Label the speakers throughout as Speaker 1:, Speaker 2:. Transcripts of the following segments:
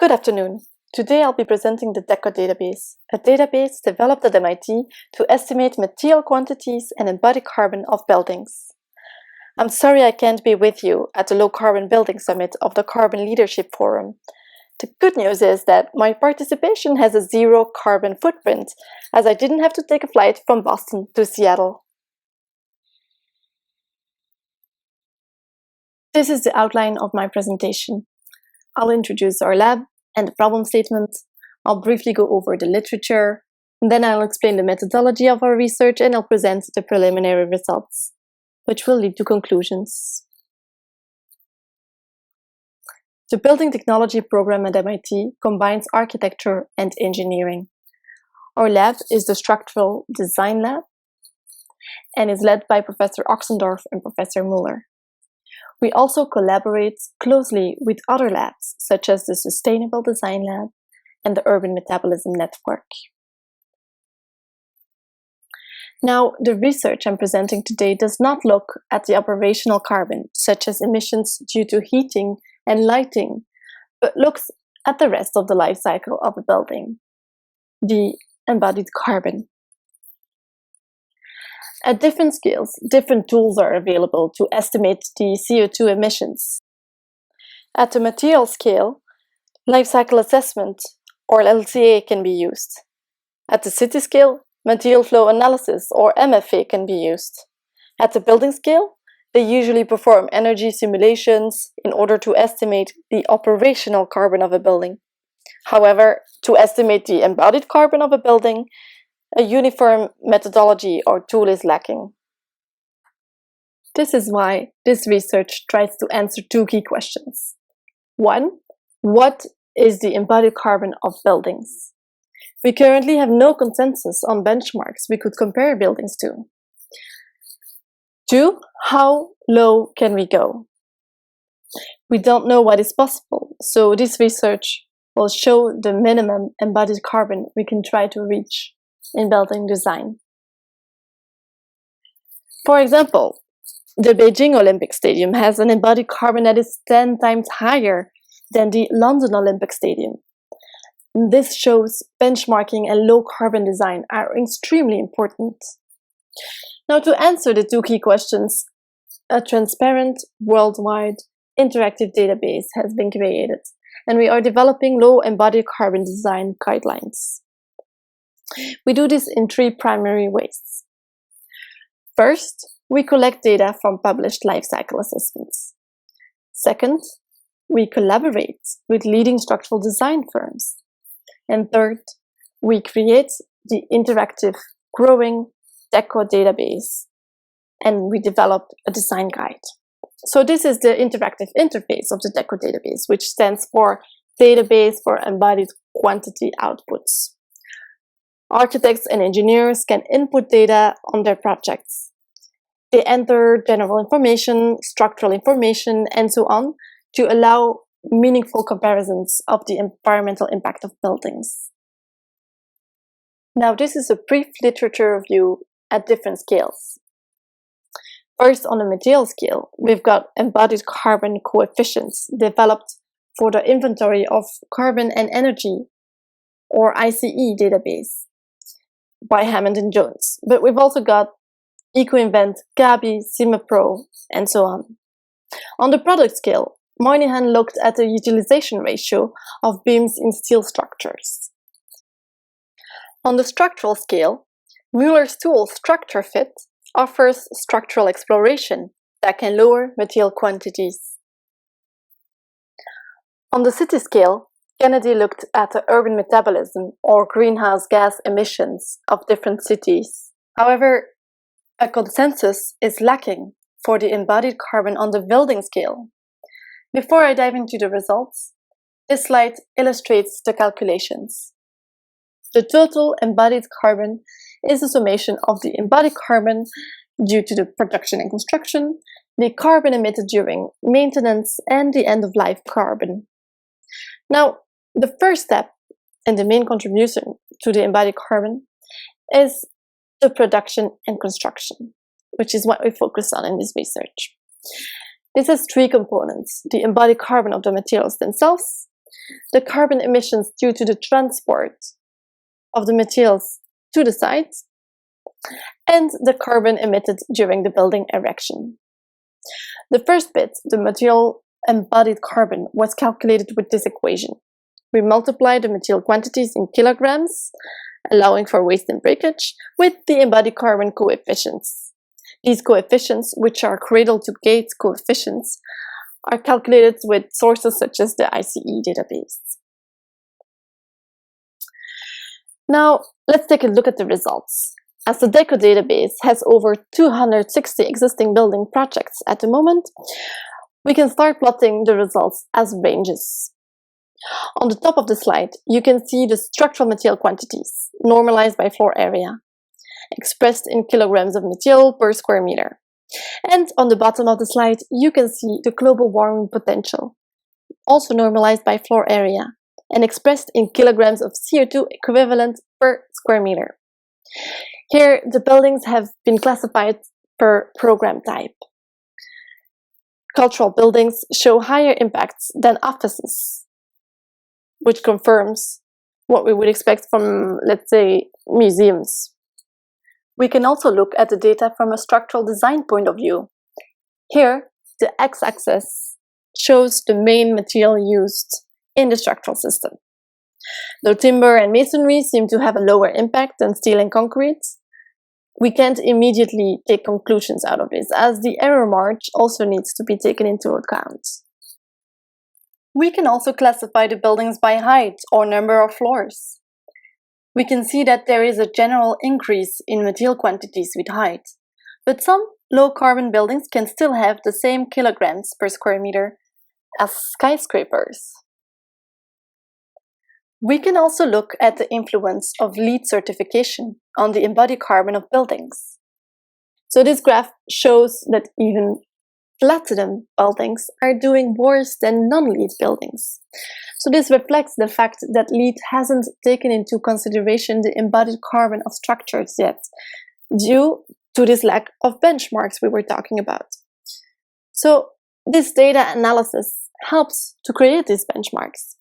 Speaker 1: Good afternoon. Today I'll be presenting the DECO database, a database developed at MIT to estimate material quantities and embodied carbon of buildings. I'm sorry I can't be with you at the Low Carbon Building Summit of the Carbon Leadership Forum. The good news is that my participation has a zero carbon footprint, as I didn't have to take a flight from Boston to Seattle. This is the outline of my presentation. I'll introduce our lab and the problem statement. I'll briefly go over the literature, and then I'll explain the methodology of our research, and I'll present the preliminary results, which will lead to conclusions. The Building Technology program at MIT combines architecture and engineering. Our lab is the Structural Design Lab and is led by Professor Oxendorf and Professor Muller. We also collaborate closely with other labs, such as the Sustainable Design Lab and the Urban Metabolism Network. Now, the research I'm presenting today does not look at the operational carbon, such as emissions due to heating and lighting, but looks at the rest of the life cycle of a building, the embodied carbon. At different scales, different tools are available to estimate the CO2 emissions. At the material scale, life cycle assessment, or LCA, can be used. At the city scale, material flow analysis, or MFA, can be used. At the building scale, they usually perform energy simulations in order to estimate the operational carbon of a building. However, to estimate the embodied carbon of a building, a uniform methodology or tool is lacking. This is why this research tries to answer two key questions. One, what is the embodied carbon of buildings? We currently have no consensus on benchmarks we could compare buildings to. Two, how low can we go? We don't know what is possible, so this research will show the minimum embodied carbon we can try to reach in building design. For example, the Beijing Olympic Stadium has an embodied carbon that is 10 times higher than the London Olympic Stadium. This shows benchmarking and low carbon design are extremely important. Now, to answer the two key questions, a transparent, worldwide, interactive database has been created, and we are developing low embodied carbon design guidelines. We do this in three primary ways. First, we collect data from published life cycle assessments. Second, we collaborate with leading structural design firms. And third, we create the interactive, growing DECO database, and we develop a design guide. So this is the interactive interface of the DECO database, which stands for Database for Embodied Quantity Outputs. Architects and engineers can input data on their projects. They enter general information, structural information, and so on to allow meaningful comparisons of the environmental impact of buildings. Now, this is a brief literature review at different scales. First, on the material scale, we've got embodied carbon coefficients developed for the inventory of carbon and energy, or ICE database, by Hammond and Jones. But we've also got EcoInvent, Gabi, CIMAPRO, and so on. On the product scale, Moynihan looked at the utilization ratio of beams in steel structures. On the structural scale, Mueller's tool StructureFit offers structural exploration that can lower material quantities. On the city scale, Kennedy looked at the urban metabolism or greenhouse gas emissions of different cities. However, a consensus is lacking for the embodied carbon on the building scale. Before I dive into the results, this slide illustrates the calculations. The total embodied carbon is the summation of the embodied carbon due to the production and construction, the carbon emitted during maintenance, and the end-of-life carbon. Now, the first step and the main contribution to the embodied carbon is the production and construction, which is what we focus on in this research. This has three components: the embodied carbon of the materials themselves, the carbon emissions due to the transport of the materials to the site, and the carbon emitted during the building erection. The first bit, the material embodied carbon, was calculated with this equation. We multiply the material quantities in kilograms, allowing for waste and breakage, with the embodied carbon coefficients. These coefficients, which are cradle-to-gate coefficients, are calculated with sources such as the ICE database. Now, let's take a look at the results. As the DECO database has over 260 existing building projects at the moment, we can start plotting the results as ranges. On the top of the slide, you can see the structural material quantities, normalized by floor area, expressed in kilograms of material per square meter. And on the bottom of the slide, you can see the global warming potential, also normalized by floor area, and expressed in kilograms of CO2 equivalent per square meter. Here, the buildings have been classified per program type. Cultural buildings show higher impacts than offices, which confirms what we would expect from, let's say, museums. We can also look at the data from a structural design point of view. Here, the x-axis shows the main material used in the structural system. Though timber and masonry seem to have a lower impact than steel and concrete, we can't immediately take conclusions out of this, as the error margin also needs to be taken into account. We can also classify the buildings by height or number of floors. We can see that there is a general increase in material quantities with height, but some low-carbon buildings can still have the same kilograms per square meter as skyscrapers. We can also look at the influence of LEED certification on the embodied carbon of buildings. So this graph shows that even platinum buildings are doing worse than non-LEED buildings. So this reflects the fact that LEED hasn't taken into consideration the embodied carbon of structures yet, due to this lack of benchmarks we were talking about. So this data analysis helps to create these benchmarks.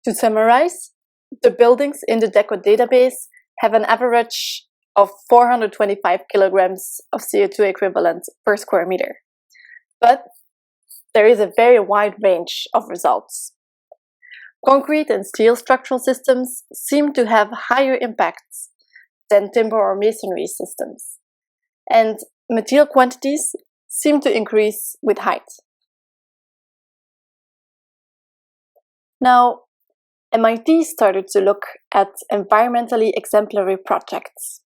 Speaker 1: To summarize, the buildings in the DECO database have an average of 425 kilograms of CO2 equivalent per square meter. But there is a very wide range of results. Concrete and steel structural systems seem to have higher impacts than timber or masonry systems, and material quantities seem to increase with height. Now, MIT started to look at environmentally exemplary projects.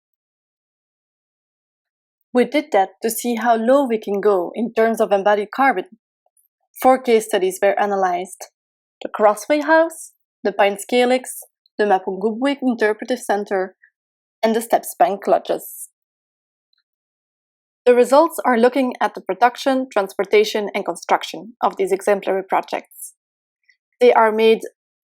Speaker 1: We did that to see how low we can go in terms of embodied carbon. 4 case studies were analyzed: the Crossway House, the Pines Calyx, the Mapungubwe Interpretive Center, and the Stepsbank Lodges. The results are looking at the production, transportation, and construction of these exemplary projects. They are made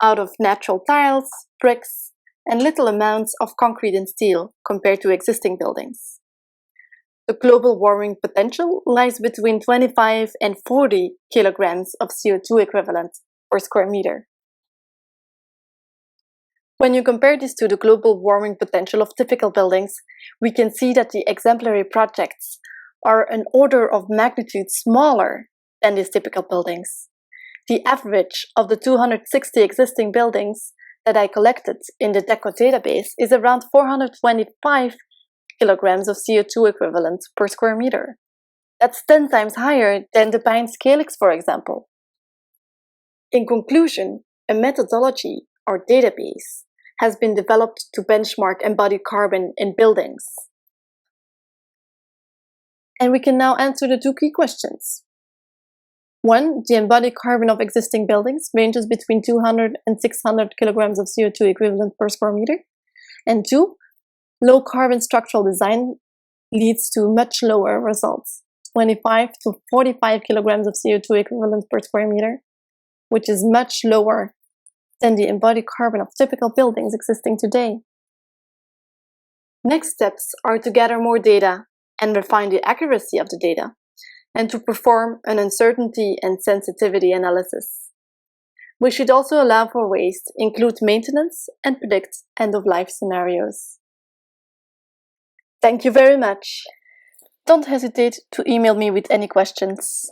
Speaker 1: out of natural tiles, bricks, and little amounts of concrete and steel compared to existing buildings. The global warming potential lies between 25 and 40 kilograms of CO2 equivalent per square meter. When you compare this to the global warming potential of typical buildings, we can see that the exemplary projects are an order of magnitude smaller than these typical buildings. The average of the 260 existing buildings that I collected in the DECO database is around 425 kilograms of CO2 equivalent per square meter. That's 10 times higher than the Pines Calyx, for example. In conclusion, a methodology or database has been developed to benchmark embodied carbon in buildings. And we can now answer the 2 key questions. 1, the embodied carbon of existing buildings ranges between 200 and 600 kilograms of CO2 equivalent per square meter. And 2, low carbon structural design leads to much lower results, 25 to 45 kilograms of CO2 equivalent per square meter, which is much lower than the embodied carbon of typical buildings existing today. Next steps are to gather more data and refine the accuracy of the data. and to perform an uncertainty and sensitivity analysis. We should also allow for waste, include maintenance, and predict end-of-life scenarios. Thank you very much. Don't hesitate to email me with any questions.